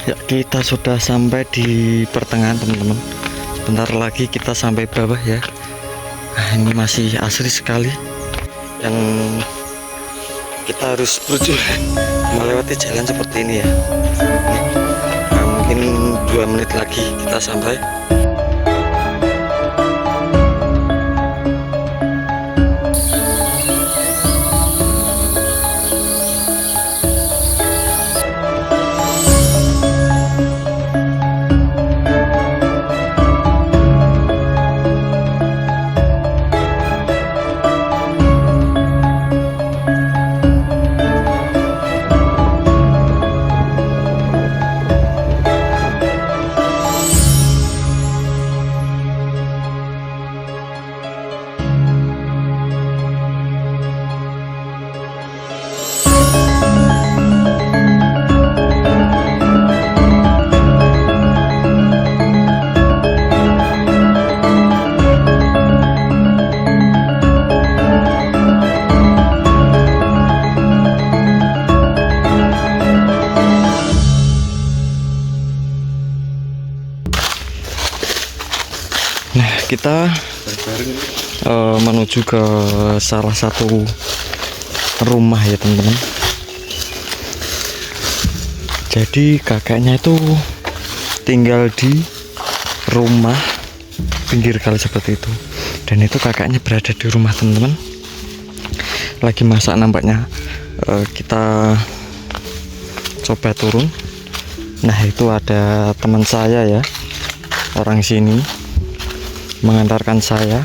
Ya, kita sudah sampai di pertengahan teman-teman. Sebentar lagi kita sampai bawah ya. Nah, ini masih asri sekali. Dan kita harus berjuang melewati jalan seperti ini ya. Nah, mungkin 2 menit lagi kita sampai. Nah, kita menuju ke salah satu rumah ya teman-teman. Jadi kakaknya itu tinggal di rumah pinggir kali seperti itu. Dan itu kakaknya berada di rumah teman-teman. Lagi masak nampaknya. Kita coba turun. Nah, itu ada teman saya ya, orang sini mengantarkan saya.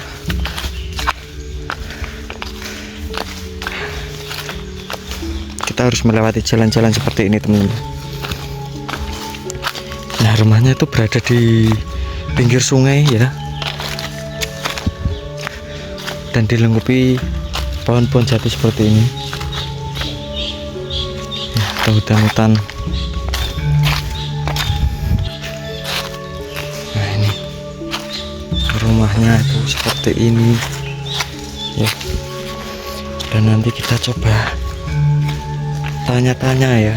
Kita harus melewati jalan-jalan seperti ini teman-teman. Nah, rumahnya itu berada di pinggir sungai ya, dan dilengkapi pohon-pohon jati seperti ini. Nah, ada hutan-hutan. Nah, ini rumahnya itu seperti ini ya. Dan nanti kita coba tanya-tanya ya.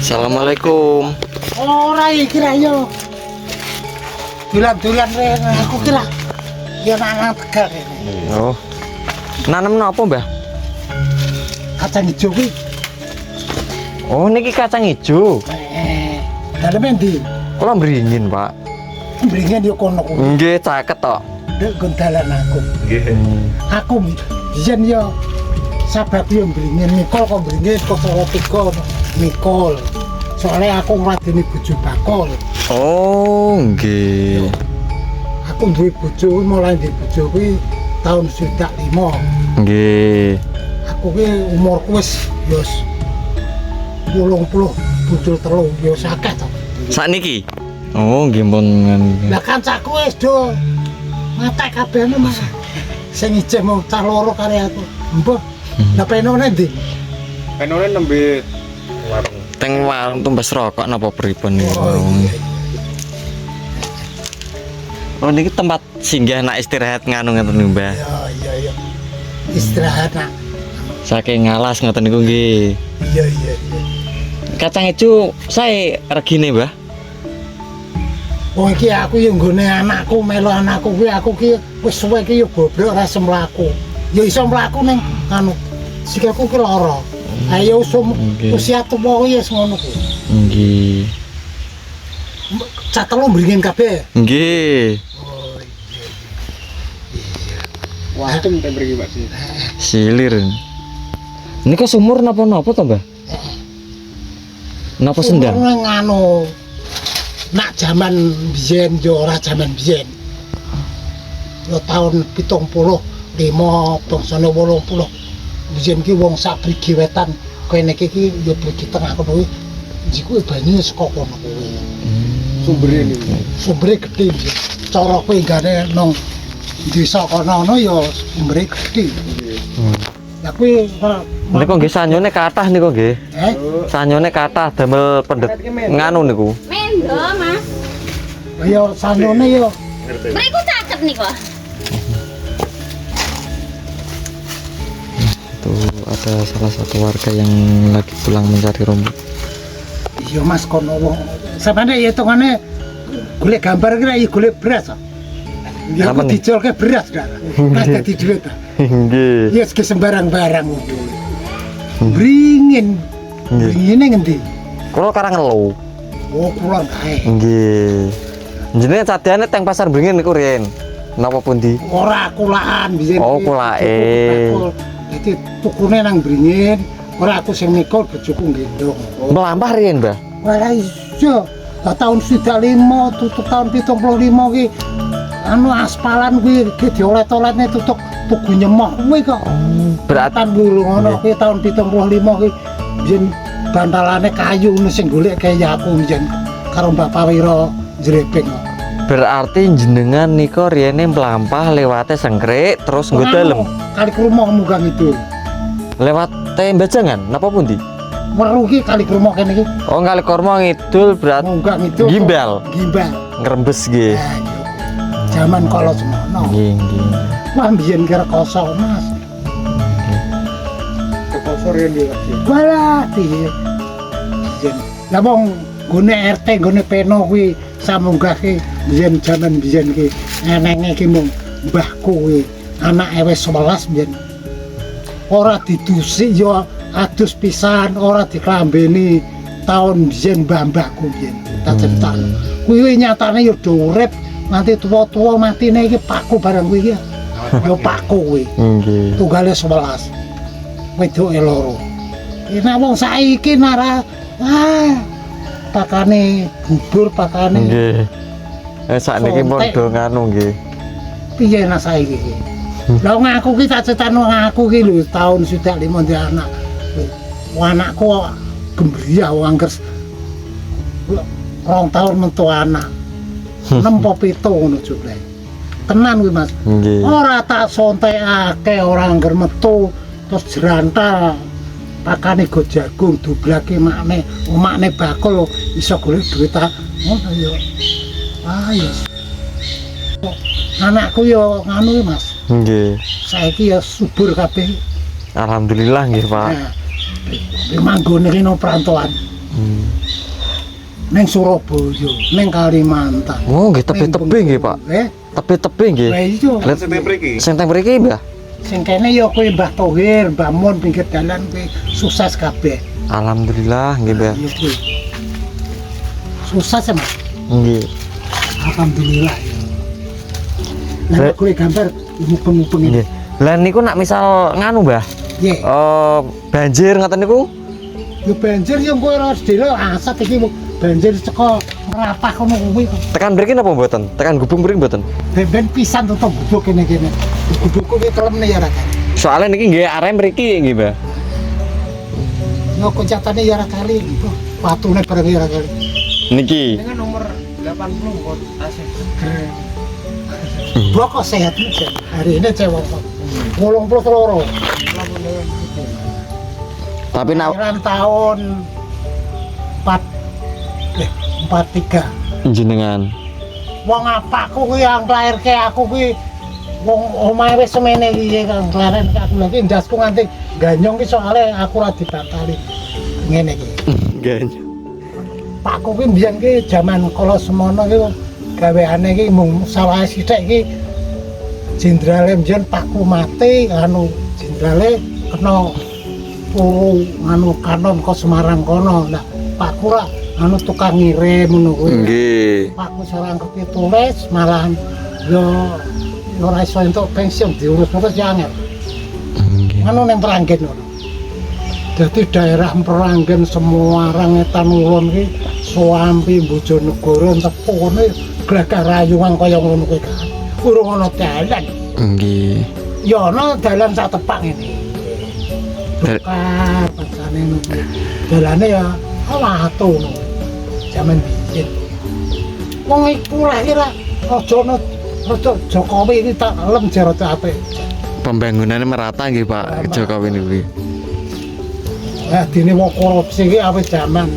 Assalamualaikum. Ora iki ra yo. Dulan-dulan aku kira ya nang Tegal kene. Oh. Nanem napa, Mbah? Kacang ijo kuwi. Oh, niki kacang ijo. Dalem endi? Kula mringin, Pak. Mringen yo kono kuwi. Nggih, caket tok. Ndek gondalan aku. Nggih. Aku biyen yo sabab yo mringen mikol kok mringen kok ora teko mikol. Soalnya aku ngladeni bojo bakul. Oh, nggih. Aku duwe bojo mulai duwe bojo kuwi tahun 2005. Nggih. Aku ki umurku wis yo 80 bucul telu yo akeh to. Sakniki. Oh, nggih pun ngono. Lah kancaku wis do matek kabehane mah. Sing ijeh mau cah loro kare aku. Mbah. Lah penone ndi? Penone nembe warung. Teng warung tumbas rokok napa pripun niku? Oh, niki tempat singgah nak istirahat nganu ngoten niku, Mbah. Iya. Istirahat nak. Saking ngalas ngoten niku nggih. Iya. Kacang ijo sae regine, Mbah. Wong iki aku yo nggone anakku melu anakku kuwi aku ki wis suwe ki yo goblok ora iso mlaku. Yo iso mlaku ning anu sikilku ki lara. Ayo usia tuwa kuwi wis ngono kuwi. Nggih. Cah telu mringin kabeh. Nggih. Oh iya. Wah, itu minta pergi Pak sih. Silir. Ini kok sumur napa-napa to, Mbah? Napa sendang? Sumur nganu. Nak jaman biyen yo ora jaman biyen. Yo tahun 75, bangsane 80. Biyen ki wong sak brigi wetan kene iki yo brigi tengah kono kuwi. Jiku banyu saka kono kuwi. Sumbernya ini. Sumbere gedhe. Cara kowe gane nang desa kono ana ya sumbere gedhe. Lah kuwi Niku nggih sanyone kathah niku nggih. Sanyone kathah damel pendet nganu niku. Mendo, Mas. Ayo sanyone yo. Mriku caket niku. Itu ada salah satu warga yang lagi pulang mencari rumput. Iya Mas kono wong. Sampeyan ya hitungane golek gambar kira ya golek beras. Ya Apa aku nih? dijual ke beras dah. Mas dadi duit ta. Nggih. Ya segi sembarang barang ngono. Bringin. Bringine ngendi? Kula Karangelo. Oh, kula kae. Nggih. Jenenge cadeane teng Pasar Beringin niku riyen. Napa pundi? Ora kulaan biyen. Oh, kulake. Dadi tukune nang Bringin, ora aku sing mikul bojoku gendong. Melampah riyen, Mbah. Ora iso. Lah tahun 95 tutuk tahun 75 ki anu aspalan kuwi ki diolet-oletne tutuk tugu nyemoh kuwi kok. Berarti Tan kuwi ngono kuwi tahun 75 ki biyen bantalane kayu sing golek kaya aku biyen karo Mbak Pawiro Jreping. berarti jenengan niku riyene mlampah lewate Sengkrik terus nggo dalem. Kali Krumo munggah itu. Lewat Tembajangan napa pundi? Weruh ki kali Krumo kene iki Oh, Kali Kormo ngidul berarti munggah itu. Gimbal. Gimbal. ngrembes nggih. Nah, iya. Zaman kala semono. Nggih, nggih. Wah biyen kira kosong Mas. Keponsor yang lagi. Walah piye. Biyen. Lah wong gone RT gone peno kuwi samunggahke biyen jaman biyen ki enenge ki mung mbahku kuwi anake wis 11 biyen. Ora didusik yo adus pisan, ora diklambeni tahun biyen mbah-mbahku biyen. Tak cerita. Kuwi nyatane yo do urip nganti tuwa-tuwa matine iki paku barang kuwi iki. Yo paku kuwi. Nggih. Tunggale 11. Wedoke loro. Nek wong saiki nara pakane bubur pakane Nggih. Sakniki pun Sontek. do nganu nggih. piye nak saiki iki. Lah wong aku ki tak cetan wong aku ki lho tahun sudah 5 di anak. Wong anakku gembria wong angger 2 tahun mentu anak. 6 po 7 ngono jumlahe. Tenan kuwi Mas. Nggih. Ora tak sontekake ora angger metu terus jerantal pakane go jagung dublake makne omakne bakul iso golek duit ta ngono yo. Ayo. Anakku yo nganu Mas. Nggih. Saiki ya subur kabeh. Alhamdulillah nggih, Pak. Nah, di manggone rino perantauan Hmm. ning Surabaya, ning Kalimantan. Oh, nggih tebe-tebe nggih, Pak. Tebe-tebe nggih. Lah iya. Lihat September iki. sing teng mriki, Mbah. Sing kene ya kowe Mbah Thohir, Mbah Mun pinggir dalan kowe sukses kabeh. Alhamdulillah nggih, Mbah. Ya kuwi. Sukses ya Mas. Nggih. Alhamdulillah. Lah Re- kowe gambar mupeng-mupeng ini. Nggih. Lah niku nak misal nganu, Mbah. Ye. Banjir ngoten niku. Yo banjir yo kowe ora sedelo asat iki banjir saka ngrapah kono kuwi. Tekan mriki napa mboten? Tekan gubung mriki mboten? Ben pisan tutup gubuk kene-kene. Gubukku ki kelemne ya ra kan. Soalnya niki nggih arek mriki nggih, Mbah. Yo kocatane ya ra kali. Watune bareng ya ra kali. Niki. Dengan nomor 80 buat asik. Boko sehat nih hari ini cewek 83. Tapi nak Akhiran tahun 43. jenengan. Wong apaku kuwi yang nglairke aku kuwi wong omahe wis semene iki kang nglarene aku lagi ndasku nganti ganyong ki soalé aku ora dibantali. Ngene iki. Nggih. Pakku ki mbiyen ki jaman kala semono ki gaweane ki mung sawah sithik ki jendrale mbiyen pakku mati anu jendrale kena anu kanon ke Semarang kono. Lah pakku ra anu tukang ngirim ngono kuwi. Nggih. Pakku sareng ngerti tulis malahan yo ora iso entuk pensiun diurus-urus ya angel. Nggih. Anu nang Meranggen ngono. Dadi daerah Meranggen semua Rangetan Ulun ki Suampi Bojonegoro Tepu ngono glagah rayuan kaya ngono kuwi kan. Urung ana dalan. Nggih. Ya ana dalan sak tepak ngene. Dal- Tukar pancane ngono. Dalane ya awatu ngono. Jaman biyen. Wong iku lahir aja ana rada Jokowi iki tak lem jero apik. Pembangunannya merata nggih, Pak Jokowi niku. Dene wong korupsi iki awit jaman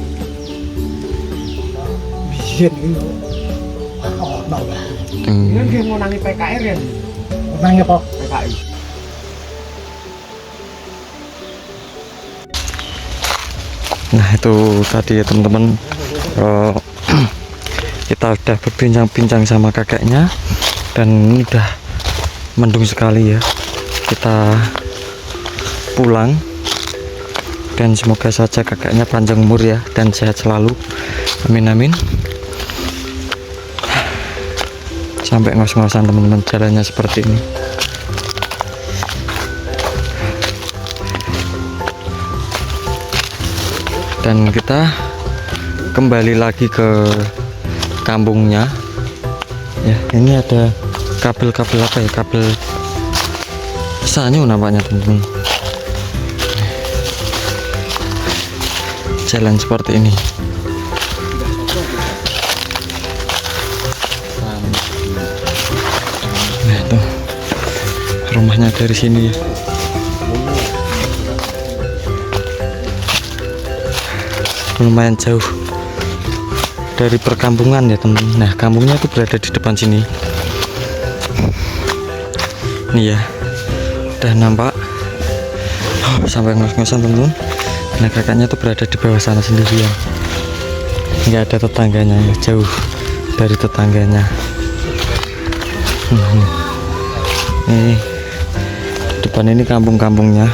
biyen iki ono lah. Ini kan dia mau nangi PKR ya? Nang apa? PKI. Nah itu tadi ya teman-teman, kita udah berbincang-bincang sama kakeknya dan ini udah mendung sekali ya. Kita pulang dan semoga saja kakeknya panjang umur ya dan sehat selalu, amin amin. Sampai ngos-ngosan teman-teman, jalannya seperti ini. Dan kita kembali lagi ke kampungnya ya. Ini ada kabel-kabel apa ya, kabel sanyu nampaknya teman-teman. Jalan seperti ini. Nah itu rumahnya dari sini ya. Lumayan jauh dari perkampungan ya teman. Nah kampungnya itu berada di depan sini. Ini ya, udah nampak. Sampai ngos-ngosan teman-teman. Nah kakaknya tuh berada di bawah sana sendirian, nggak ada tetangganya ya, jauh dari tetangganya. Ini depan ini kampung-kampungnya.